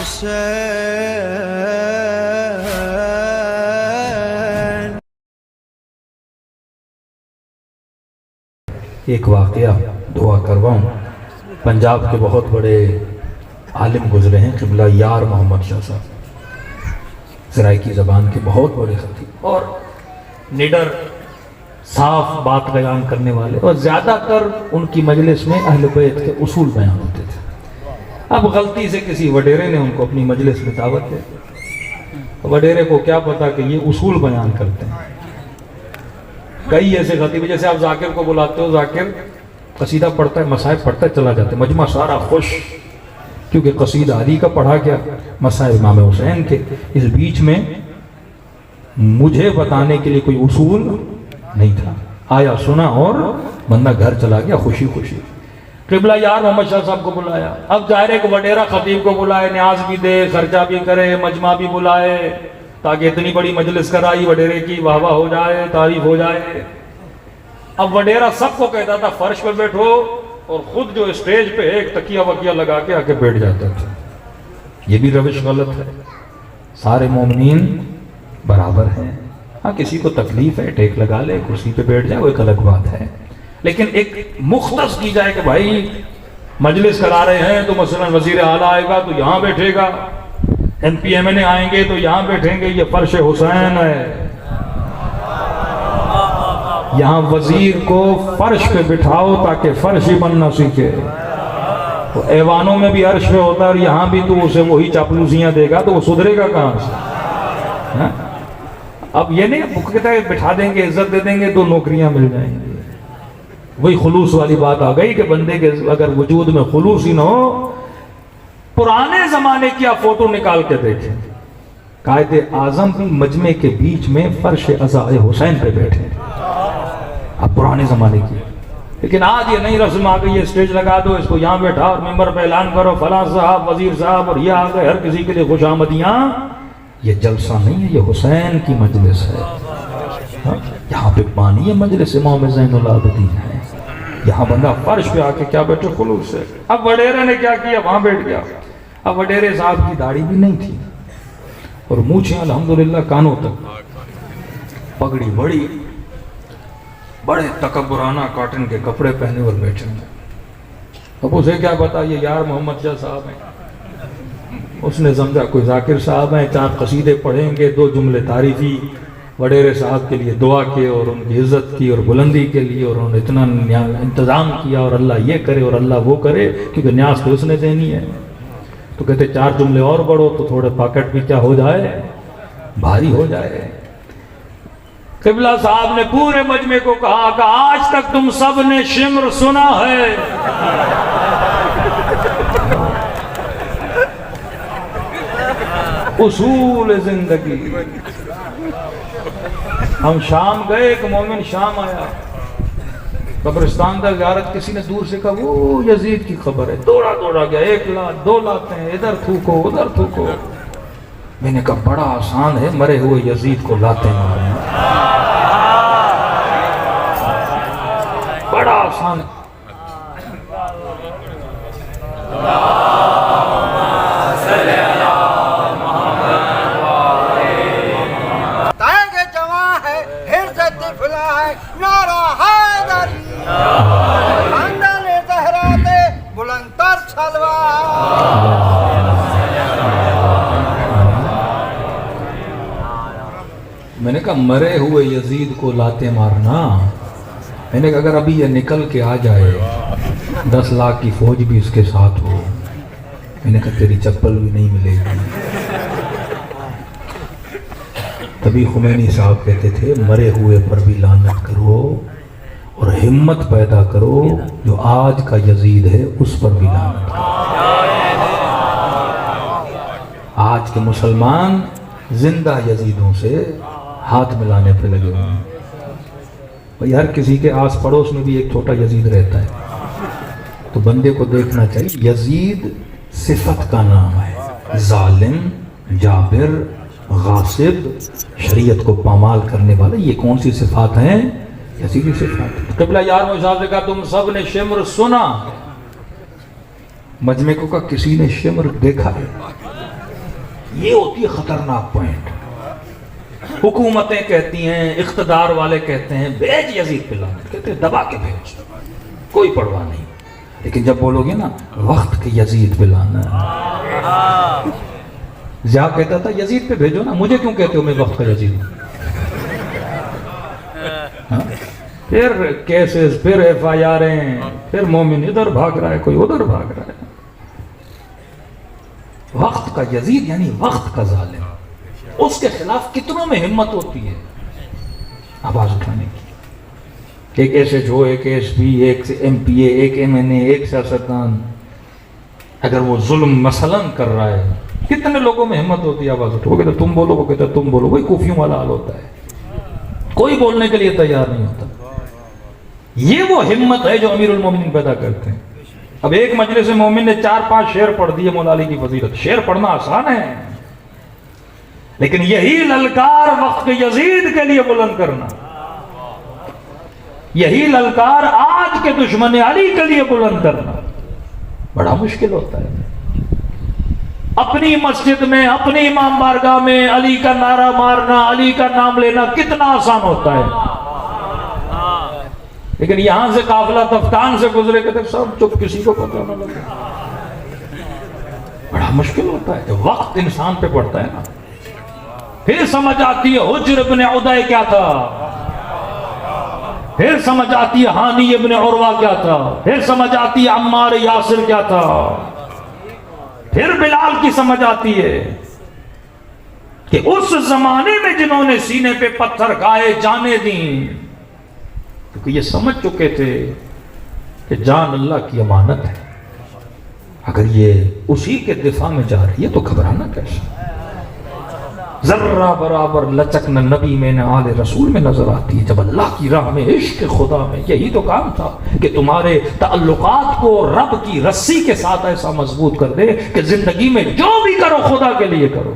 حسین. ایک واقعہ دعا کرواؤں. پنجاب کے بہت بڑے عالم گزرے ہیں قبلہ یار محمد شاہ صاحب، سرائکی زبان کے بہت بڑے خطیب اور نڈر صاف بات بیان کرنے والے، اور زیادہ تر ان کی مجلس میں اہل بیت کے اصول بیان ہوتے تھے. اب غلطی سے کسی وڈیرے نے ان کو اپنی مجلس میں دعوت دے، وڈیرے کو کیا پتا کہ یہ اصول بیان کرتے ہیں. کئی ایسے خطیب جیسے آپ ذاکر کو بلاتے ہو، ذاکر قصیدہ پڑھتا ہے، مصائب پڑھتا ہے، چلا جاتا ہے، مجمع سارا خوش کیونکہ قصیدہ علی کا پڑھا گیا، مصائب امام حسین کے. اس بیچ میں مجھے بتانے کے لیے کوئی اصول نہیں تھا، آیا سنا اور بندہ گھر چلا گیا خوشی خوشی. قبلہ یار محمد شاہ صاحب کو بلایا. اب ظاہر ہے کہ وڈیرہ خطیب کو بلائے، نیاز بھی دے، خرچہ بھی کرے، مجمع بھی بلائے، تاکہ اتنی بڑی مجلس کرائی وڈیرے کی واہ واہ ہو جائے، تعریف ہو جائے. اب وڈیرہ سب کو کہتا تھا فرش پہ بیٹھو، اور خود جو اسٹیج پہ ایک تکیہ وکیہ لگا کے آکے بیٹھ جاتا تھا. یہ بھی روش غلط ہے. سارے مومنین برابر ہیں. ہاں کسی کو تکلیف ہے ٹیک لگا لے، کرسی پہ بیٹھ جائے، وہ ایک الگ بات ہے. لیکن ایک مختص کی جائے کہ بھائی مجلس کرا رہے ہیں تو مثلا وزیر اعلیٰ آئے گا تو یہاں بیٹھے گا، ایم پی ایم این اے آئیں گے تو یہاں بیٹھیں گے، یہ فرش حسین ہے. یہاں وزیر کو فرش پہ بٹھاؤ تاکہ فرش ہی بننا سیکھے. تو ایوانوں میں بھی عرش پہ ہوتا ہے، اور یہاں بھی تو اسے وہی چاپلوسیاں دے گا تو وہ سدھرے گا کہاں سے؟ اب یہ نہیں کہتا ہے بٹھا دیں گے، عزت دے دیں گے تو نوکریاں مل جائیں گی. وہی خلوص والی بات آ گئی کہ بندے کے اگر وجود میں خلوص ہی نہ ہو. پرانے زمانے کی آپ فوٹو نکال کے دیکھیں، قائد اعظم بھی مجمع کے بیچ میں فرش عزاء حسین پہ بیٹھے. اب پرانے زمانے کی. لیکن آج یہ نئی رسم آ گئی، یہ اسٹیج لگا دو، اس کو یہاں بیٹھا اور ممبر پہ اعلان کرو فلاں صاحب، وزیر صاحب، اور یہ آ گئے ہر کسی کے لیے خوش آمدیاں. یہ جلسہ نہیں ہے، یہ حسین کی مجلس ہے. یہاں پہ پانی ہے، مجلس امام زین العابدین ہے. یہاں بندہ فرش پہ آ کے کیا بیٹھے خلوص سے. اب وڈیرے نے کیا کیا، وہاں بیٹھ گیا. اب وڈیرے صاحب کی داڑھی بھی نہیں تھی اور مونچھیں الحمدللہ کانوں تک، پگڑی بڑی، بڑے تکبرانہ کاٹن کے کپڑے پہنے اور بیٹھے ہیں. اب اسے کیا پتا یہ یار محمد شاہ صاحب ہیں. اس نے سمجھا کوئی ذاکر صاحب ہیں، 4 قصیدے پڑھیں گے، 2 جملے تعریفی وڈیرے صاحب کے لیے دعا کی اور ان کی عزت کی اور بلندی کے لیے، اور انہوں نے اتنا انتظام کیا، اور اللہ یہ کرے اور اللہ وہ کرے، کیونکہ نیاز تو اس نے دینی ہے. تو کہتے 4 جملے اور پڑھو تو تھوڑے پاکٹ بھی کیا ہو جائے، بھاری ہو جائے. قبلہ صاحب نے پورے مجمع کو کہا کہ آج تک تم سب نے شمر سنا ہے، اصول زندگی. ہم شام گئے، ایک مومن شام آیا، قبرستان کا زیارت، کسی نے دور سے کہا وہ یزید کی خبر ہے. دوڑا دوڑا گیا، 1 لات 2 لاتے ہیں، ادھر تھوکو ادھر تھوکو. میں نے کہا بڑا آسان ہے مرے ہوئے یزید کو لاتے مارنا، بڑا آسان ہے. میں نے کہا مرے ہوئے یزید کو لاتے مارنا. میں نے کہا اگر ابھی یہ نکل کے آ جائے، 10 لاکھ کی فوج بھی اس کے ساتھ ہو، میں نے کہا تیری چپل بھی نہیں ملے گی. تبھی خمینی صاحب کہتے تھے مرے ہوئے پر بھی لعنت کرو اور ہمت پیدا کرو، جو آج کا یزید ہے اس پر بھی لعنت کرو. آج کے مسلمان زندہ یزیدوں سے ہاتھ ملانے پہ لگے ہوئے ہیں. بھئی ہر کسی کے آس پڑوس میں بھی ایک چھوٹا یزید رہتا ہے، تو بندے کو دیکھنا چاہیے. یزید صفت کا نام ہے، ظالم، جابر، غاصب، شریعت کو پامال کرنے والا. یہ کون سی صفات ہیں؟ یزیدی صفات. قبلہ یار صاحب نے کہا تم سب نے شمر سنا. مجمع کو کہا کسی نے شمر دیکھا ہے؟ یہ ہوتی ہے خطرناک پوائنٹ. حکومتیں کہتی ہیں, اقتدار والے کہتے ہیں بھیج یزید پہ لعنت, کہتے ہیں دبا کے بھیج, کوئی پرواہ نہیں. لیکن جب بولو گے نا وقت کے یزید پہ لعنت, ضیاء کہتا تھا یزید پہ بھیجو نا, مجھے کیوں کہتے ہو میں وقت کا یزید ہوں. پھر کیسز, پھر ایف آئی آریں, پھر مومن ادھر بھاگ رہا ہے, کوئی ادھر بھاگ رہا ہے. وقت کا یزید یعنی وقت کا ظالم, اس کے خلاف کتنوں میں ہمت ہوتی ہے آواز اٹھانے کی. ایک ایس ایچ او, ایک ایس پی, ایک ایم پی اے, ایک ایم این اے, ایک سیاستدان, اگر وہ ظلم مثلاً کر رہا ہے, کتنے لوگوں میں ہمت ہوتی ہے آواز اٹھو. وہ کہتے تم بولو, وہ کہتے تم بولو. وہی کوفیوں والا حال ہوتا ہے, کوئی بولنے کے لیے تیار نہیں ہوتا. یہ وہ ہمت ہے جو امیر المومنین پیدا کرتے ہیں. اب ایک مجلس مومن نے 4-5 شعر پڑھ دیے مولا علی کی فضیلت. شعر پڑھنا آسان ہے, لیکن یہی للکار وقت یزید کے لیے بلند کرنا, یہی للکار آج کے دشمن علی کے لیے بلند کرنا بڑا مشکل ہوتا ہے. اپنی مسجد میں, اپنی امام بارگاہ میں علی کا نعرہ مارنا, علی کا نام لینا کتنا آسان ہوتا ہے, لیکن یہاں سے قافلہ تفتان سے گزرے کہتے سب چپ, کسی کو پتہ نہ لگے. بڑا مشکل ہوتا ہے جب وقت انسان پہ پڑتا ہے نا. پھر سمجھ آتی ہے حجر ابن عدی کیا تھا, پھر سمجھ آتی ہے ہانی ابن عروہ کیا تھا, پھر سمجھ آتی ہے عمار یاسر کیا تھا, پھر بلال کی سمجھ آتی ہے کہ اس زمانے میں جنہوں نے سینے پہ پتھر کھائے جانیں دیں, کیونکہ یہ سمجھ چکے تھے کہ جان اللہ کی امانت ہے, اگر یہ اسی کے دفاع میں جا رہی ہے تو گھبرانا کیسا. ذرہ برابر لچک نہ نبی میں نہ آل رسول میں نظر آتی ہے. جب اللہ کی راہ میں, عشق خدا میں, یہی تو کام تھا کہ تمہارے تعلقات کو رب کی رسی کے ساتھ ایسا مضبوط کر دے کہ زندگی میں جو بھی کرو خدا کے لیے کرو,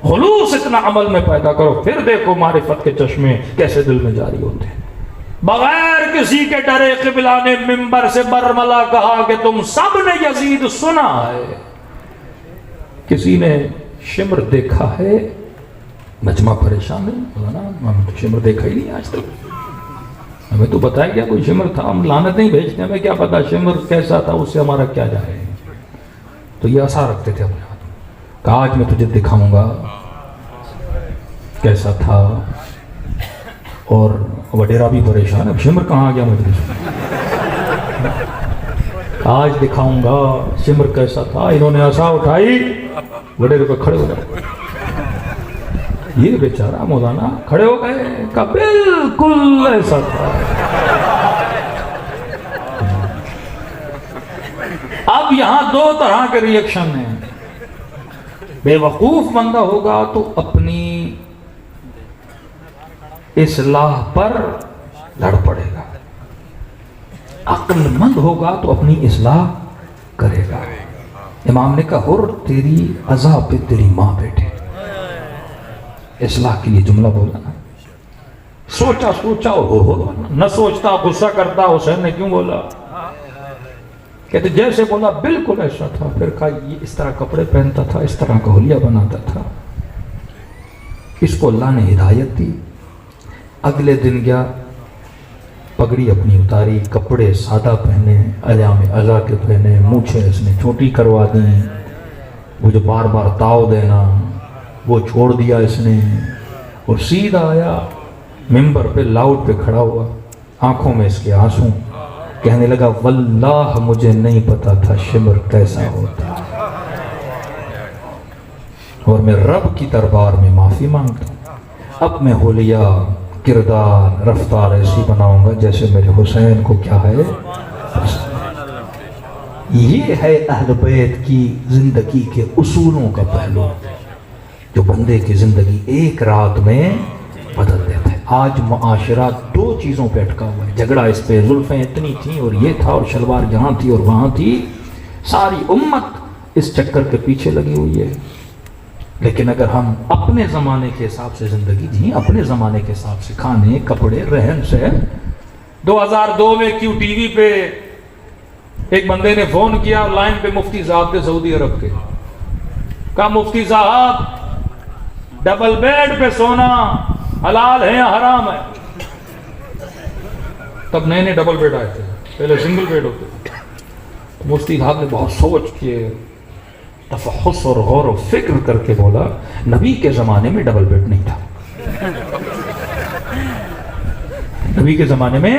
خلوص اتنا عمل میں پیدا کرو. پھر دیکھو معرفت کے چشمے کیسے دل میں جاری ہوتے ہیں. بغیر کسی کے ڈرے قبلہ نے منبر سے برملا کہا کہ تم سب نے یزید سنا ہے. کسی نے شمر دیکھا ہے, مجمع پریشان ہے, ہم تو شمر دیکھا ہی نہیں آج تک, ہمیں تو بتایا گیا کوئی شمر تھا, ہم لعنت نہیں بھیجتے, ہمیں کیا پتا شمر کیسا تھا, اس سے ہمارا کیا جائے. تو یہ آسا رکھتے تھے اپنے ہاتھ میں, کہ آج میں تجھے دکھاؤں گا کیسا تھا. اور وڈیرا بھی پریشان ہے, شمر کہاں آ گیا مجلس میں, آج دکھاؤں گا شمر کیسا تھا. انہوں نے آسا اٹھائی, وڈیرے پہ کھڑے ہو گئے. یہ بیچارہ مولانا کھڑے ہو گئے, کہ بالکل ایسا تھا. اب یہاں دو طرح کے ریئیکشن ہیں. بے وقوف بندہ ہوگا تو اپنی اصلاح پر لڑ پڑے گا, عقل مند ہوگا تو اپنی اصلاح کرے گا. امام نے کہا ہر تیری عزا پہ تیری ماں بیٹھے, اصلاح کے لیے جملہ بولا نا. سوچا اور نہ سوچتا غصہ کرتا. حسین نے کیوں بولا, کہتے جیسے بولا بالکل ایسا تھا. پھر کہا یہ اس طرح کپڑے پہنتا تھا, اس طرح کا حلیہ بناتا تھا, اس کو اللہ نے ہدایت دی. اگلے دن گیا, پگڑی اپنی اتاری, کپڑے سادہ پہنے, ایام ازا کے پہنے, مونچھیں اس نے چھوٹی کروا دیں, وہ جو بار بار تاؤ دینا وہ چھوڑ دیا اس نے, اور سیدھا آیا ممبر پہ, لاؤڈ پہ کھڑا ہوا, آنکھوں میں اس کے آنسوں, کہنے لگا واللہ مجھے نہیں پتا تھا شمر کیسا ہوتا, اور میں رب کی دربار میں معافی مانگتا ہوں. اب میں حلیہ, کردار, رفتار ایسی بناؤں گا جیسے میرے حسین کو کیا ہے. یہ ہے اہل بیت کی زندگی کے اصولوں کا پہلو جو بندے کی زندگی ایک رات میں بدل دیتا ہے. آج معاشرہ دو چیزوں پہ اٹکا ہوا ہے, جھگڑا اس پہ, زلفیں اتنی تھیں اور یہ تھا, اور شلوار یہاں تھی اور وہاں تھی. ساری امت اس چکر کے پیچھے لگی ہوئی ہے. لیکن اگر ہم اپنے زمانے کے حساب سے زندگی جئیں, اپنے زمانے کے حساب سے کھانے, کپڑے, رہن سہن. 2002 میں کیوں ٹی وی پہ ایک بندے نے فون کیا, لائن پہ مفتی صاحب تھے سعودی عرب کے, کہا مفتی صاحب ڈبل بیڈ پہ سونا حلال ہے یا حرام ہے؟ تب نئے نئے ڈبل بیڈ آئے تھے، پہلے سنگل بیڈ ہوتے تھے۔ مفتی صاحب نے بہت سوچ کے تفحص اور غور و فکر کر کے بولا نبی کے زمانے میں ڈبل بیڈ نہیں تھا، نبی کے زمانے میں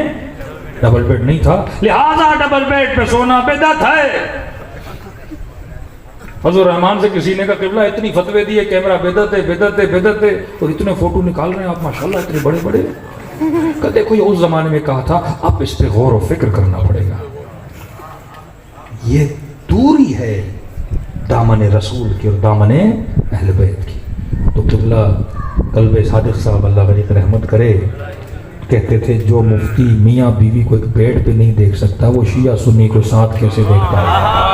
ڈبل بیڈ نہیں تھا، لہذا ڈبل بیڈ پہ سونا بدعت ہے۔ حضور رحمان سے کسی نے کہا قبلہ اتنی فتوے دیے کیمرہ بدعت ہے بدعت ہے بدعت ہے، اور اتنے فوٹو نکال رہے ہیں آپ ماشاءاللہ اتنے بڑے بڑے، کہ دیکھو یہ اس زمانے میں کہا تھا، اب اس پہ غور و فکر کرنا پڑے گا۔ یہ دوری ہے دامن رسول کی اور دامن اہل بیت کی۔ تو قبلہ قلب صادق صاحب اللہ غریق رحمت کرے کہتے تھے جو مفتی میاں بیوی کو ایک بیڈ پہ نہیں دیکھ سکتا وہ شیعہ سنی کو ساتھ کیسے دیکھ پائے گا؟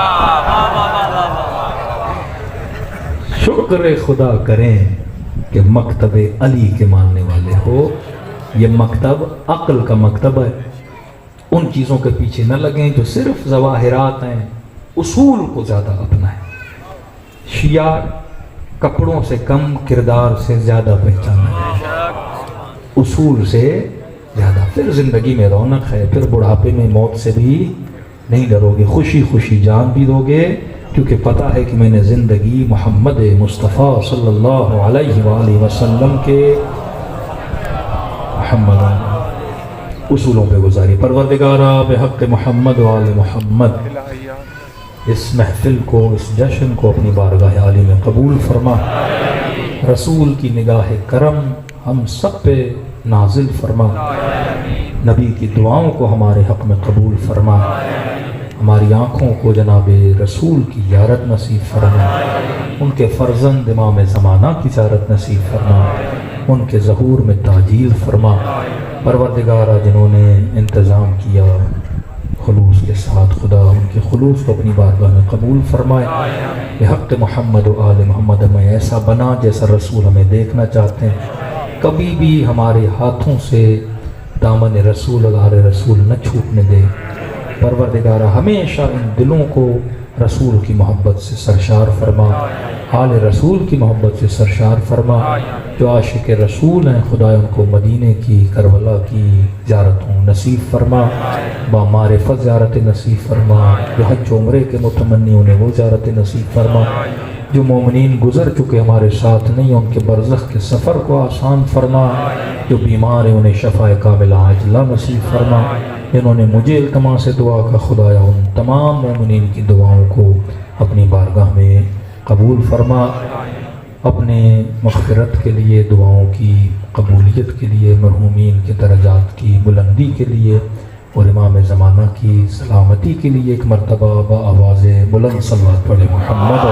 شکر خدا کریں کہ مکتب علی کے ماننے والے ہو، یہ مکتب عقل کا مکتب ہے، ان چیزوں کے پیچھے نہ لگیں جو صرف ظواہرات ہیں، اصول کو زیادہ اپنائیں۔ شیعہ کپڑوں سے کم کردار سے زیادہ پہچانا ہے، اصول سے زیادہ، پھر زندگی میں رونق ہے، پھر بڑھاپے میں موت سے بھی نہیں ڈرو گے، خوشی خوشی جان بھی دو گے، کیونکہ پتہ ہے کہ میں نے زندگی محمد مصطفیٰ صلی اللہ علیہ وآلہ وسلم کے محمد اصولوں پہ گزاری۔ پروردگارہ بحق محمد و آل محمد اس محفل کو، اس جشن کو اپنی بارگاہ عالی میں قبول فرما، رسول کی نگاہ کرم ہم سب پہ نازل فرما، نبی کی دعاؤں کو ہمارے حق میں قبول فرما، ہماری آنکھوں کو جناب رسول کی زیارت نصیب فرما، ان کے فرزند امام زمانہ کی زیارت نصیب فرما، ان کے ظہور میں تعجیل فرما۔ پروردگارہ جنہوں نے انتظام کیا خلوص کے ساتھ، خدا ان کے خلوص کو اپنی بارگاہ میں قبول فرمائے، بحق محمد و آل محمد ہمیں ایسا بنا جیسا رسول ہمیں دیکھنا چاہتے ہیں، کبھی بھی ہمارے ہاتھوں سے دامن رسول غار رسول نہ چھوٹنے دے۔ پروردگارہ ہمیشہ ان دلوں کو رسول کی محبت سے سرشار فرما، آل رسول کی محبت سے سرشار فرما، جو عاشق رسول ہیں خدا ان کو مدینے کی کربلا کی زیارتوں نصیب فرما، با معرفت زیارت نصیب فرما، جو حج عمرے کے متمنی انہیں وہ زیارت نصیب فرما، جو مومنین گزر چکے ہمارے ساتھ نہیں ان کے برزخ کے سفر کو آسان فرما، جو بیمار ہیں انہیں شفاء کاملہ عاجلہ نصیب فرما، جنہوں نے مجھے التماس دعا کا خدایا ان تمام مومنین کی دعاؤں کو اپنی بارگاہ میں قبول فرما، اپنے مغفرت کے لیے، دعاؤں کی قبولیت کے لیے، مرحومین کے درجات کی بلندی کے لیے اور امام زمانہ کی سلامتی کے لیے ایک مرتبہ با آواز بلند صلوات پڑھے محمد